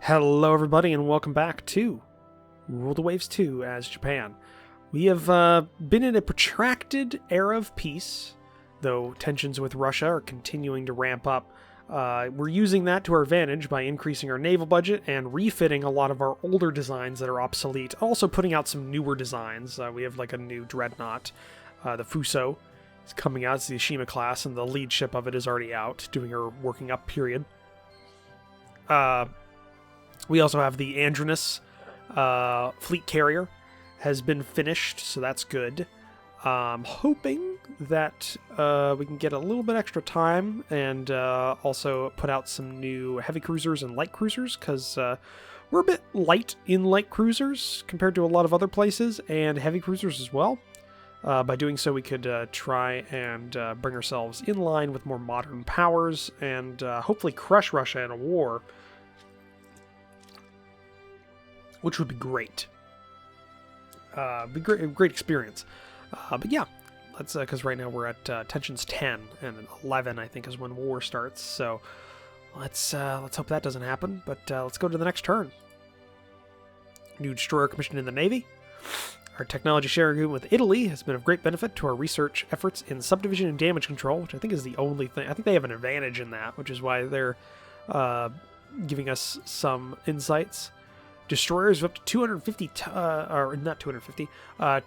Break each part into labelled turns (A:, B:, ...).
A: Hello everybody and welcome back to Rule the Waves 2 as Japan. We have been in a protracted era of peace, though tensions with Russia are continuing to ramp up. We're using that to our advantage by increasing our naval budget and refitting a lot of our older designs that are obsolete, also putting out some newer designs. We have like a new dreadnought, the Fuso is coming out. It's the Ashima class, and the lead ship of it is already out, doing her working up period. We also have the Andronus fleet carrier has been finished, so that's good. I'm hoping that we can get a little bit extra time and also put out some new heavy cruisers and light cruisers, because we're a bit light in light cruisers compared to a lot of other places, and heavy cruisers as well. By doing so, we could try and bring ourselves in line with more modern powers and hopefully crush Russia in a war, which would be great. Be great experience. But yeah, let's because right now we're at tensions 10 and 11, I think, is when war starts. So let's hope that doesn't happen. But let's go to the next turn. New destroyer commissioned in the Navy. Our technology sharing agreement with Italy has been of great benefit to our research efforts in subdivision and damage control, which I think is the only thing. I think they have an advantage in that, which is why they're giving us some insights. Destroyers of up to 250, or not 250,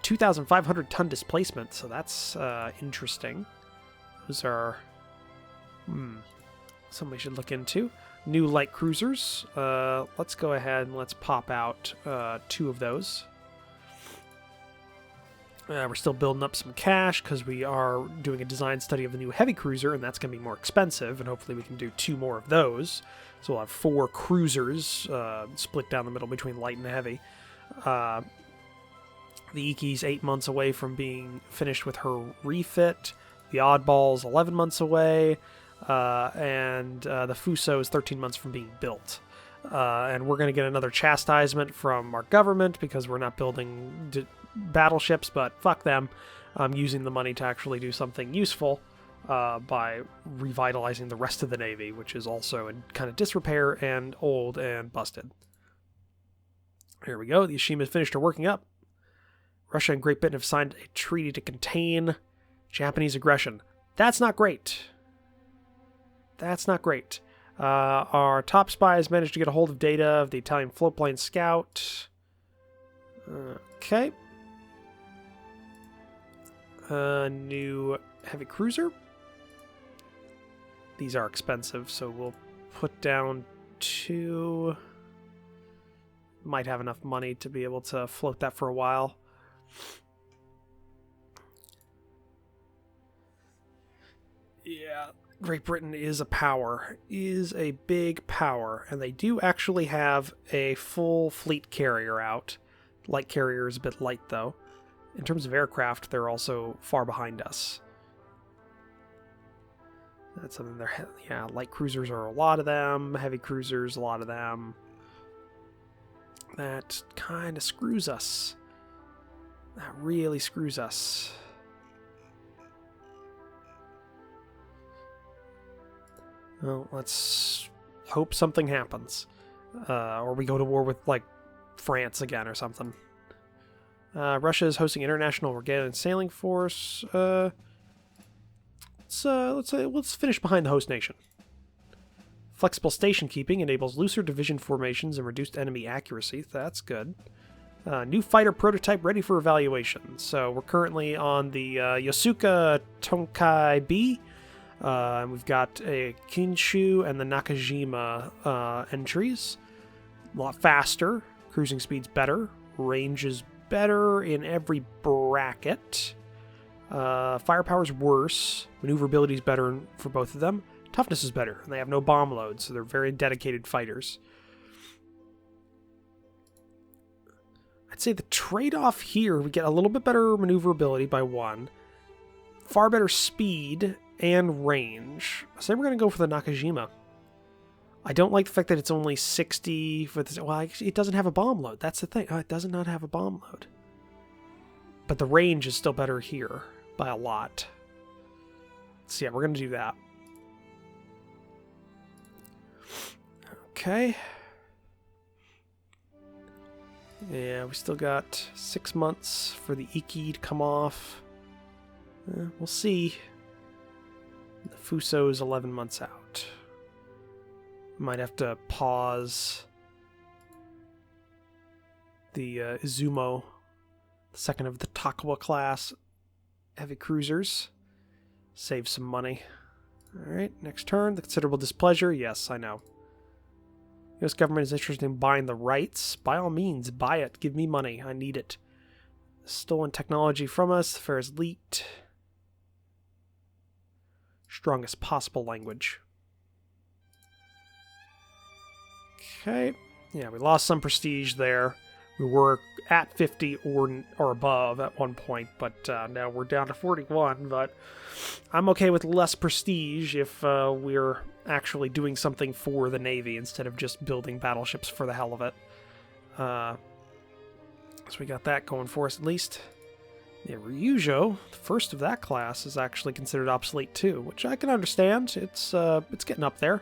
A: 2,500 ton displacement, so that's interesting. Those are something we should look into. New light cruisers. Let's go ahead and let's pop out 2 of those. We're still building up some cash because we are doing a design study of the new heavy cruiser, and that's going to be more expensive, and hopefully we can do 2 more of those. So we'll have 4 cruisers split down the middle between light and heavy. The Iki's 8 months away from being finished with her refit. The Oddball's 11 months away. And the Fuso is 13 months from being built. And we're going to get another chastisement from our government because we're not building battleships, but fuck them. I'm using the money to actually do something useful by revitalizing the rest of the Navy, which is also in kind of disrepair and old and busted. Here we go. The Ashima finished her working up. Russia and Great Britain have signed a treaty to contain Japanese aggression. That's not great. That's not great. Our top spy has managed to get a hold of data of the Italian floatplane Scout. Okay. New heavy cruiser. These are expensive, so we'll put down 2. Might have enough money to be able to float that for a while. Yeah, Great Britain is a power, is a big power, and they do actually have a full fleet carrier out. Light carrier is a bit light, though. In terms of aircraft, they're also far behind us. That's something they're... Yeah, light cruisers are a lot of them. Heavy cruisers, a lot of them. That kind of screws us. That really screws us. Well, let's hope something happens. Or we go to war with, like, France again or something. Russia is hosting International Regatta and Sailing Force. Let's finish behind the host nation. Flexible station keeping enables looser division formations and reduced enemy accuracy. That's good. New fighter prototype ready for evaluation. So we're currently on the Yosuka Tonkai B. And we've got a Kinshu and the Nakajima entries. A lot faster. Cruising speed's better. Range is better in every bracket. Firepower's worse. Maneuverability's better for both of them. Toughness is better, and they have no bomb load, so they're very dedicated fighters. I'd say the trade-off here, we get a little bit better maneuverability by 1. Far better speed and range. So we're going to go for the Nakajima. I don't like the fact that it's only 60 for this. Well, it doesn't have a bomb load. That's the thing. Oh, it does not have a bomb load. But the range is still better here by a lot. So yeah, we're going to do that. Okay. Yeah, we still got 6 months for the Iki to come off. We'll see. The Fuso is 11 months out. Might have to pause the Izumo, the second of the Takawa class heavy cruisers. Save some money. Alright, next turn. The considerable displeasure. Yes, I know. U.S. government is interested in buying the rights. By all means, buy it. Give me money. I need it. Stolen technology from us. The fare is leaked. Strongest possible language. Okay. Yeah, we lost some prestige there. We were at 50 or above at one point, but now we're down to 41. But I'm okay with less prestige if we're actually doing something for the Navy instead of just building battleships for the hell of it. So we got that going for us at least. The Ryujo, the first of that class, is actually considered obsolete too, which I can understand. It's getting up there.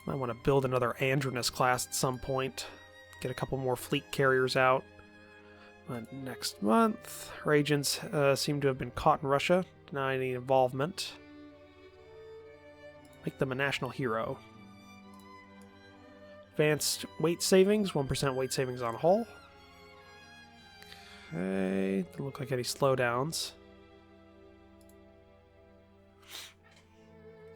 A: Might want to build another Andronus class at some point. Get a couple more fleet carriers out. But next month, our agents seem to have been caught in Russia, denying any involvement. Make them a national hero. Advanced weight savings, 1% weight savings on hull. Okay, doesn't look like any slowdowns.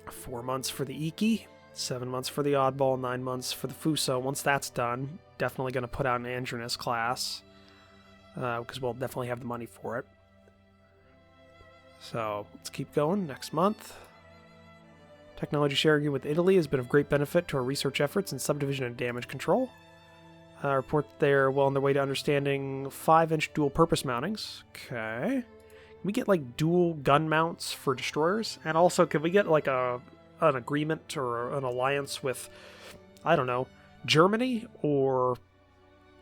A: 4 months for the Iki, 7 months for the Oddball, 9 months for the Fuso. Once that's done, definitely going to put out an Andronus class, because we'll definitely have the money for it. So let's keep going. Next month. Technology sharing with Italy has been of great benefit to our research efforts in subdivision and damage control. Report they're well on their way to understanding 5-inch dual-purpose mountings. Okay. Can we get, like, dual gun mounts for destroyers? And also, can we get, like, an agreement or an alliance with, I don't know, Germany or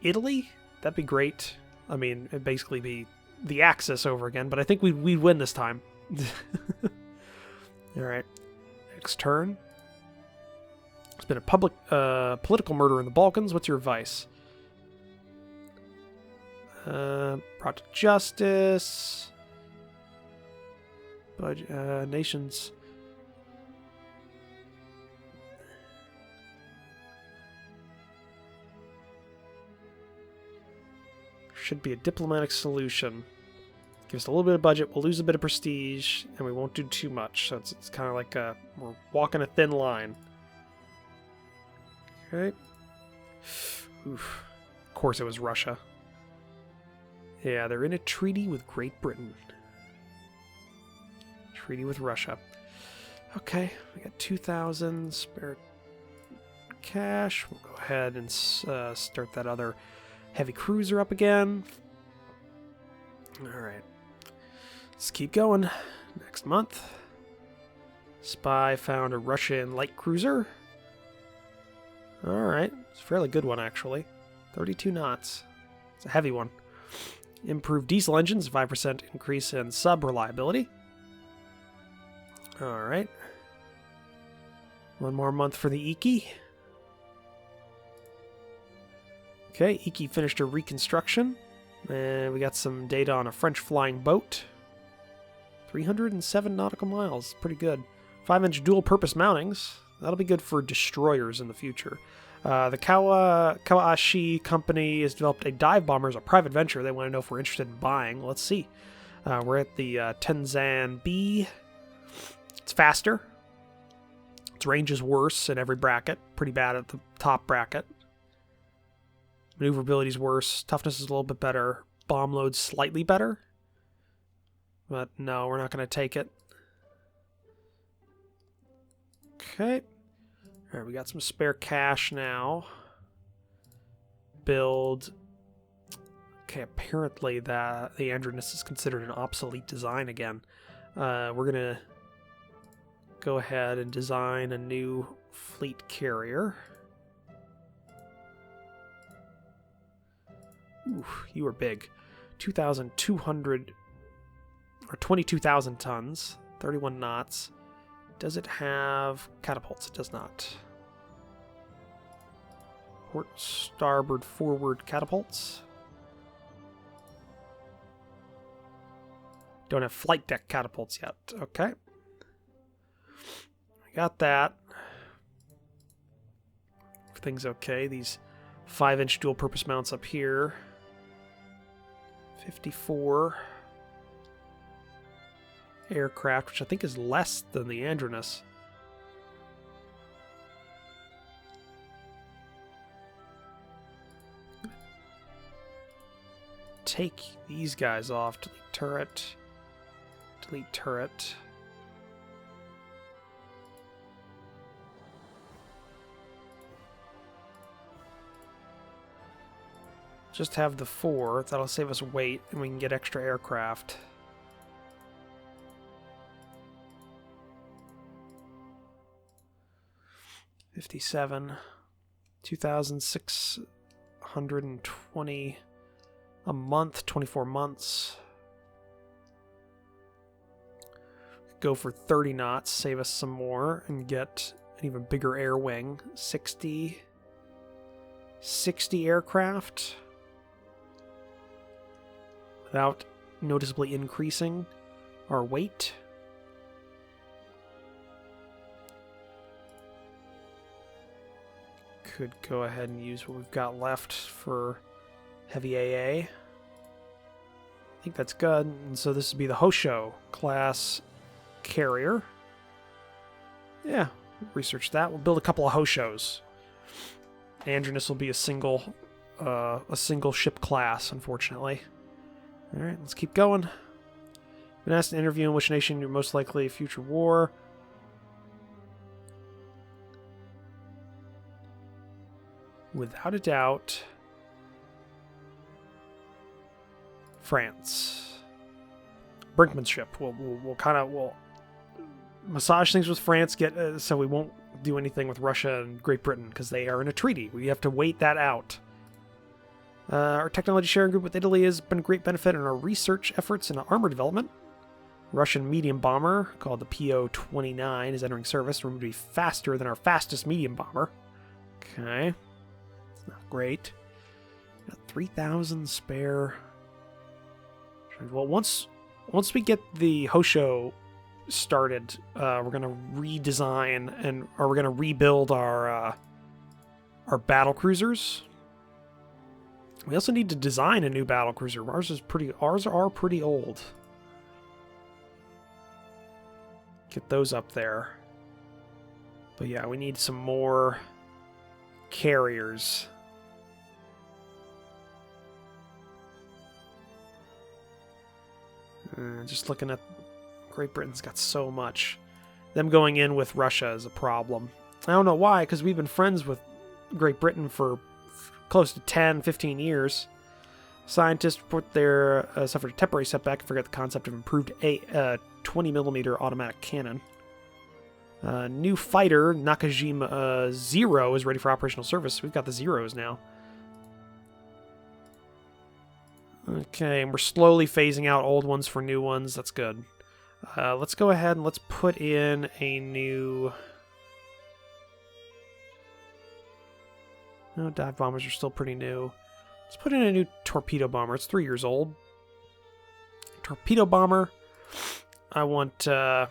A: Italy? That'd be great. I mean, it'd basically be the Axis over again, but I think we'd win this time. Alright. Next turn. There's been a political murder in the Balkans. What's your advice? Brought to justice. Nations. Should be a diplomatic solution. Give us a little bit of budget, we'll lose a bit of prestige, and we won't do too much. So it's kind of like we're walking a thin line. Okay. Oof. Of course it was Russia. Yeah, they're in a treaty with Great Britain. Treaty with Russia. Okay, we got 2,000 spare cash. We'll go ahead and start that other heavy cruiser up again. Alright. Let's keep going. Next month. Spy found a Russian light cruiser. Alright. It's a fairly good one, actually. 32 knots. It's a heavy one. Improved diesel engines, 5% increase in sub reliability. Alright. 1 more month for the Iki. Okay, Iki finished her reconstruction. And we got some data on a French flying boat. 307 nautical miles. Pretty good. 5-inch dual-purpose mountings. That'll be good for destroyers in the future. The Kawashi company has developed a dive bomber as a private venture. They want to know if we're interested in buying. Let's see. We're at the Tenzan B. It's faster. Its range is worse in every bracket. Pretty bad at the top bracket. Maneuverability is worse. Toughness is a little bit better. Bomb load's slightly better. But no, we're not going to take it. Okay. Alright, we got some spare cash now. Build. Okay, apparently the Andronus is considered an obsolete design again. We're going to go ahead and design a new fleet carrier. Ooh, you are big. 2,200 or 22,000 tons, 31 knots. Does it have catapults? It does not. Port starboard forward catapults. Don't have flight deck catapults yet. Okay. I got that. Everything's okay. These 5-inch dual-purpose mounts up here. 54 aircraft, which I think is less than the Andronus. Take these guys off. Delete turret. Delete turret. Just have the 4. That'll save us weight, and we can get extra aircraft. $57. 2,620 a month, 24 months. Go for 30 knots, save us some more, and get an even bigger air wing. 60 aircraft without noticeably increasing our weight. Could go ahead and use what we've got left for heavy AA. I think that's good. And so this would be the Hosho class carrier. Yeah, research that. We'll build a couple of Hoshos. Andronus will be a single ship class, unfortunately. All right, let's keep going. Been asked to interview in which nation you're most likely a future war. Without a doubt, France. Brinkmanship. We'll massage things with France. So we won't do anything with Russia and Great Britain because they are in a treaty. We have to wait that out. Our technology sharing group with Italy has been a great benefit in our research efforts in armor development. Russian medium bomber called the PO-29 is entering service. We're going to be faster than our fastest medium bomber. Okay. Not great. Got 3,000 spare. Well, once we get the Hosho started, we're gonna redesign or we're gonna rebuild our battle cruisers. We also need to design a new battle cruiser. Ours are pretty old. Get those up there. But yeah, we need some more carriers. Just looking at Great Britain's got so much. Them going in with Russia is a problem. I don't know why, because we've been friends with Great Britain for close to 10, 15 years. Scientists report they suffered a temporary setback and forget the concept of improved 20mm automatic cannon. New fighter, Nakajima 0, is ready for operational service. We've got the Zeros now. Okay, and we're slowly phasing out old ones for new ones. That's good. Let's go ahead and let's put in a new... No, dive bombers are still pretty new. Let's put in a new torpedo bomber. It's 3 years old. Torpedo bomber. I want... I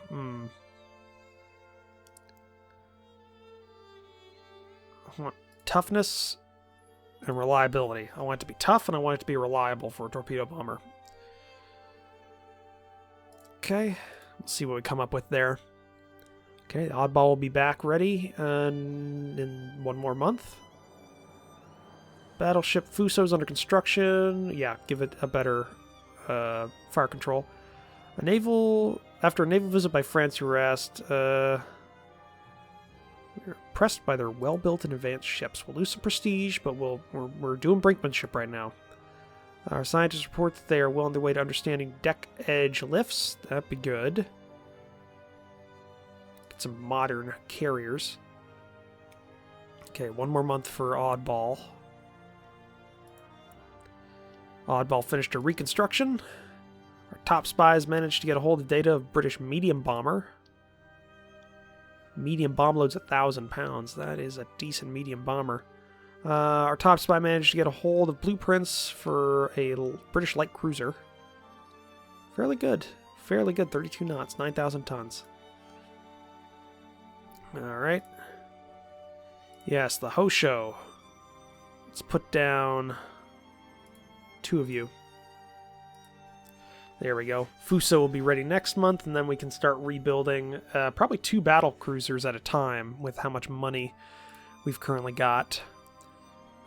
A: want toughness and reliability. I want it to be tough and I want it to be reliable for a torpedo bomber. Okay, let's see what we come up with there. Okay, the oddball will be back ready in 1 more month. Battleship Fuso's under construction. Yeah, give it a better fire control. After a naval visit by France, you were asked... We're impressed by their well-built and advanced ships. We'll lose some prestige, but we're doing brinkmanship right now. Our scientists report that they are well on their way to understanding deck edge lifts. That'd be good. Get some modern carriers. Okay, 1 more month for Oddball. Oddball finished a reconstruction. Our top spies managed to get a hold of data of British medium bomber. Medium bomb load's 1,000 pounds. That is a decent medium bomber. Our top spy managed to get a hold of blueprints for a British light cruiser. Fairly good. Fairly good. 32 knots, 9,000 tons. Alright. Yes, the Hosho. Let's put down 2 of you. There we go. Fuso will be ready next month, and then we can start rebuilding probably 2 battle cruisers at a time with how much money we've currently got.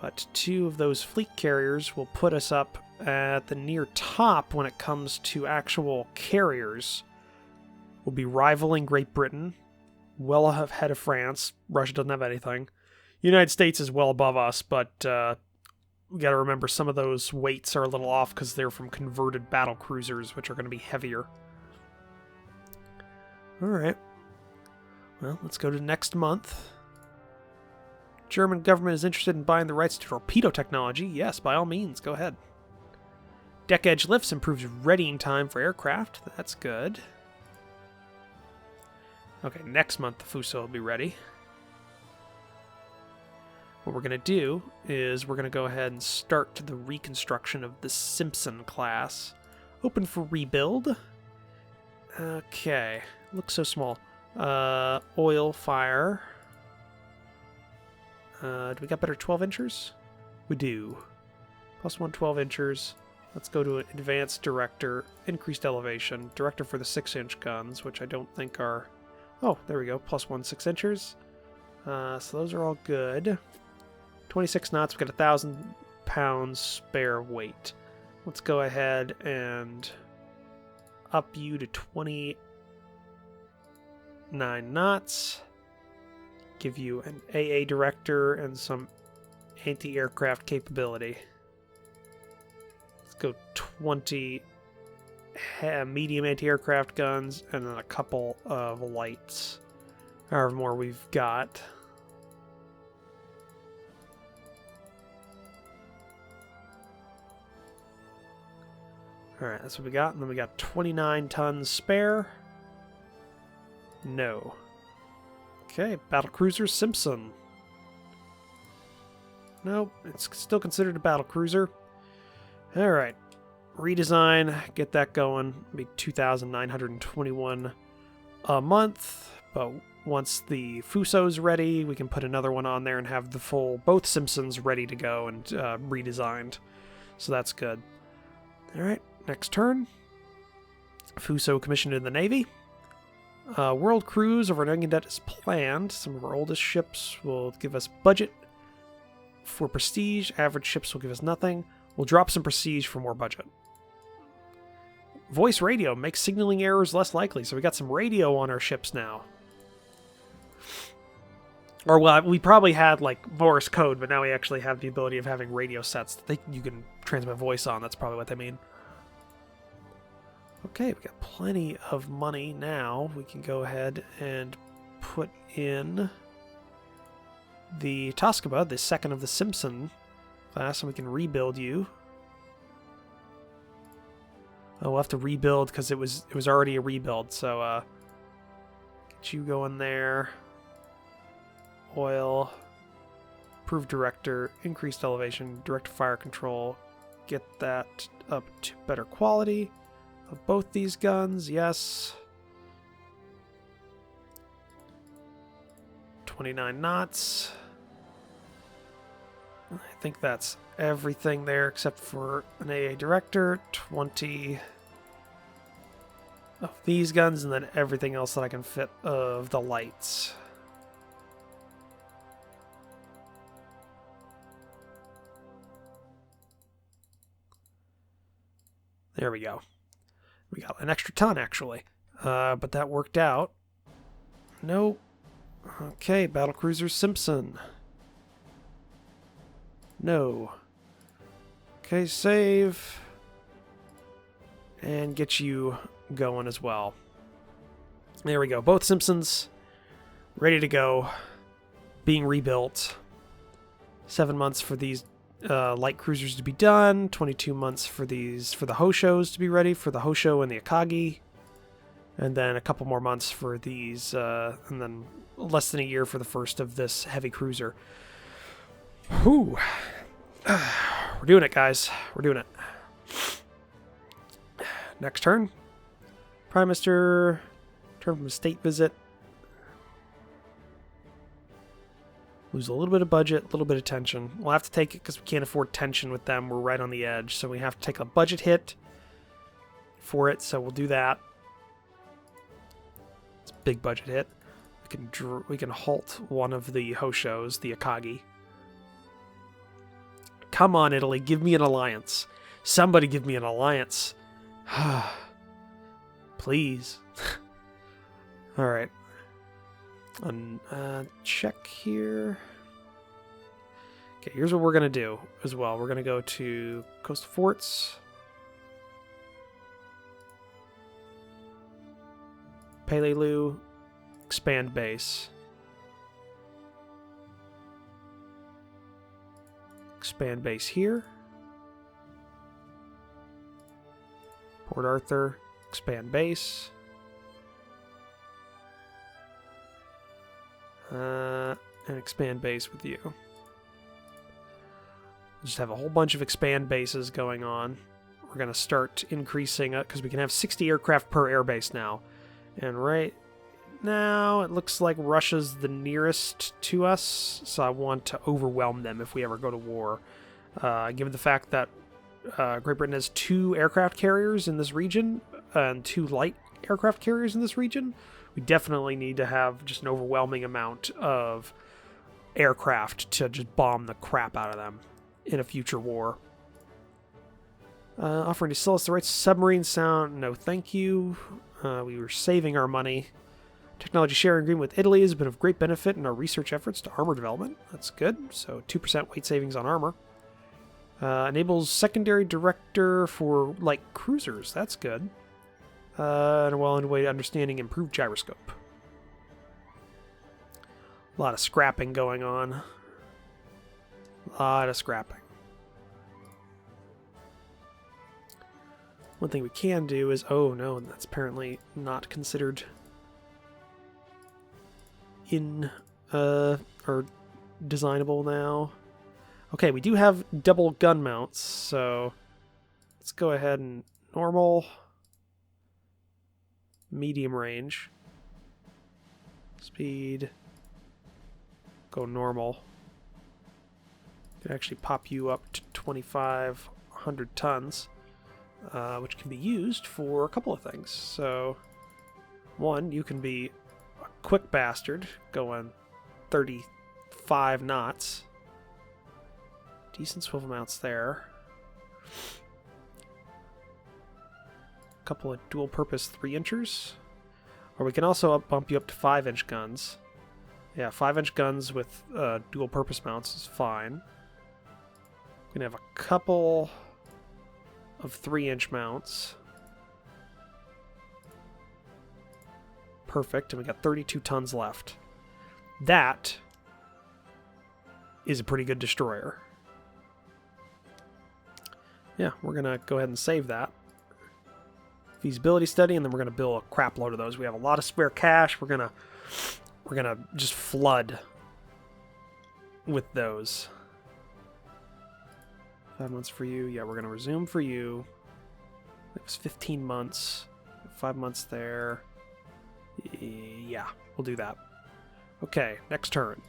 A: But 2 of those fleet carriers will put us up at the near top when it comes to actual carriers. We'll be rivaling Great Britain, well ahead of France. Russia doesn't have anything. United States is well above us, but we got to remember some of those weights are a little off because they're from converted battle cruisers, which are going to be heavier. Alright. Well, let's go to next month. German government is interested in buying the rights to torpedo technology. Yes, by all means, go ahead. Deck edge lifts improves readying time for aircraft. That's good. Okay, next month the Fuso will be ready. What we're going to do is we're going to go ahead and start the reconstruction of the Simpson class. Open for rebuild. Okay. Looks so small. Oil, fire. Do we got better 12-inchers? We do. Plus 1 12-inchers. Let's go to an advanced director. Increased elevation. Director for the 6-inch guns, which I don't think are... Oh, there we go. Plus 1 6-inchers. So those are all good. 26 knots, we've got 1,000 pounds spare weight. Let's go ahead and up you to 29 knots. Give you an AA director and some anti-aircraft capability. Let's go 20 medium anti-aircraft guns and then a couple of lights. However more we've got. Alright, that's what we got. And then we got 29 tons spare. No. Okay, battlecruiser Simpson. Nope, it's still considered a battlecruiser. Alright. Redesign, get that going. It'll be 2,921 a month. But once the Fuso's ready, we can put another one on there and have the full, both Simpsons ready to go and redesigned. So that's good. Alright. Next turn. Fuso commissioned in the Navy. World cruise over Nungadet is planned. Some of our oldest ships will give us budget for prestige. Average ships will give us nothing. We'll drop some prestige for more budget. Voice radio makes signaling errors less likely. So we got some radio on our ships now. Or, well, we probably had, like, Morse code, but now we actually have the ability of having radio sets that you can transmit voice on. That's probably what they mean. Okay, we got plenty of money now. We can go ahead and put in the Toskaba, the second of the Simpson class, and we can rebuild you. Oh, we'll have to rebuild because it was already a rebuild, so get you going there. Oil, improved director, increased elevation, direct fire control. Get that up to better quality. Of both these guns, yes. 29 knots. I think that's everything there except for an AA director. 20 of these guns, and then everything else that I can fit of the lights. There we go. We got an extra ton, actually. But that worked out. Nope. Okay, battlecruiser Simpson. No. Okay, save. And get you going as well. There we go. Both Simpsons ready to go. Being rebuilt. 7 months for these light cruisers to be done, 22 months for the Hoshos to be ready, for the Hosho and the Akagi, and then a couple more months for these, and then less than a year for the first of this heavy cruiser. Whew. We're doing it, guys. We're doing it. Next turn. Prime Minister. Turn from a state visit. Lose a little bit of budget, a little bit of tension. We'll have to take it because we can't afford tension with them. We're right on the edge. So we have to take a budget hit for it. So we'll do that. It's a big budget hit. We can halt one of the Hoshos, the Akagi. Come on, Italy. Give me an alliance. Somebody give me an alliance. Please. Alright. Check here. Okay, here's what we're going to do as well. We're going to go to Coastal Forts. Peleliu. Expand base. Expand base here. Port Arthur. Expand base. And expand base with you. We'll just have a whole bunch of expand bases going on. We're going to start increasing it because we can have 60 aircraft per airbase now. And right now it looks like Russia's the nearest to us, so I want to overwhelm them if we ever go to war. Given the fact that Great Britain has 2 aircraft carriers in this region and 2 light aircraft carriers in this region, we definitely need to have just an overwhelming amount of aircraft to just bomb the crap out of them in a future war. Offering to sell us the rights to submarine sound. No, thank you. We were saving our money. Technology sharing agreement with Italy has been of great benefit in our research efforts to armor development. That's good. So 2% weight savings on armor. Enables secondary director for light cruisers. That's good. And a well-underway understanding improved gyroscope. A lot of scrapping going on. A lot of scrapping. One thing we can do is... Oh, no, that's apparently not considered in... or designable now. Okay, we do have double gun mounts, so... Let's go ahead and... Normal... Medium range. Speed. Go normal. Can actually pop you up to 2,500 tons, which can be used for a couple of things. So, one, you can be a quick bastard going 35 knots. Decent swivel mounts there. Couple of dual purpose 3-inchers, or we can also bump you up to 5-inch guns. Yeah, 5-inch guns with dual purpose mounts is fine. We can have a couple of 3-inch mounts. Perfect, and we got 32 tons left. That is a pretty good destroyer. Yeah, we're gonna go ahead and save that. Feasibility study, and then we're gonna build a crap load of those. We have a lot of spare cash. We're gonna just flood with those. 5 months for you. Yeah, we're gonna resume for you. It was 15 months. 5 months there. Yeah, we'll do that. Okay, next turn.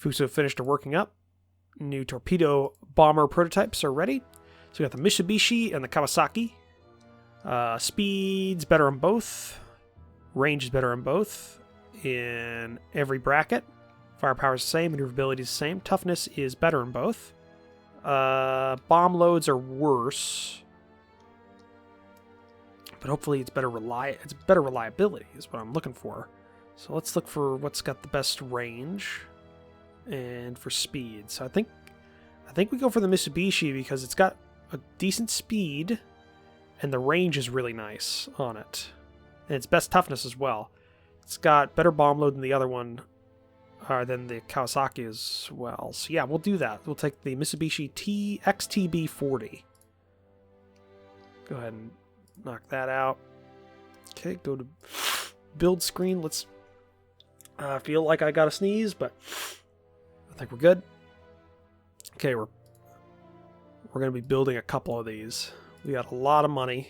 A: Fuso finished working up. New torpedo bomber prototypes are ready. So we got the Mitsubishi and the Kawasaki. Speed's better on both. Range is better on both. In every bracket. Firepower is the same. Maneuverability is the same. Toughness is better in both. Bomb loads are worse. But hopefully it's better reliability is what I'm looking for. So let's look for what's got the best range. And for speed. So I think we go for the Mitsubishi because it's got a decent speed. And the range is really nice on it. And it's best toughness as well. It's got better bomb load than the other one, than the Kawasaki as well. So yeah, we'll do that. We'll take the Mitsubishi XTB40. Go ahead and knock that out. Okay, go to build screen. Let's feel like I got a sneeze, but I think we're good. Okay, we're going to be building a couple of these. We got a lot of money.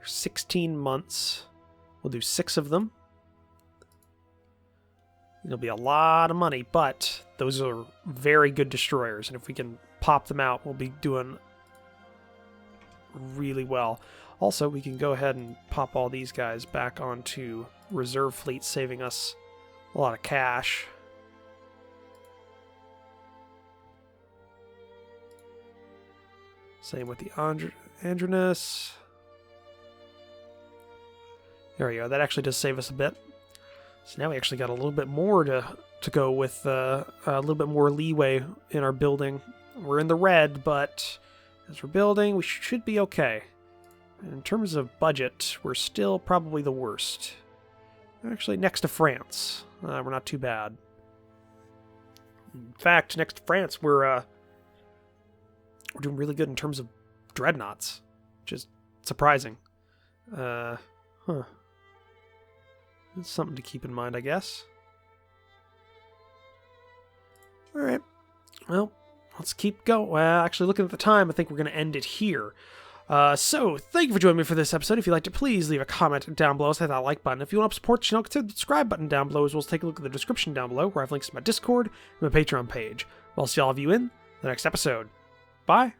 A: 16 months. We'll do 6 of them. It'll be a lot of money, but those are very good destroyers, and if we can pop them out, we'll be doing really well. Also, we can go ahead and pop all these guys back onto reserve fleet, saving us a lot of cash. Same with the Andronus. There we go. That actually does save us a bit. So now we actually got a little bit more to go with, a little bit more leeway in our building. We're in the red, but as we're building, we should be okay. And in terms of budget, we're still probably the worst. Actually, next to France. We're not too bad. In fact, next to France, we're doing really good in terms of dreadnoughts, which is surprising. It's something to keep in mind, I guess. Alright. Well, let's keep going. Well, actually, looking at the time, I think we're going to end it here. So, thank you for joining me for this episode. If you liked it, please leave a comment down below. Hit that like button. If you want to support the channel, consider the subscribe button down below, as well as take a look at the description down below, where I have links to my Discord and my Patreon page. Well, I'll see all of you in the next episode. Bye!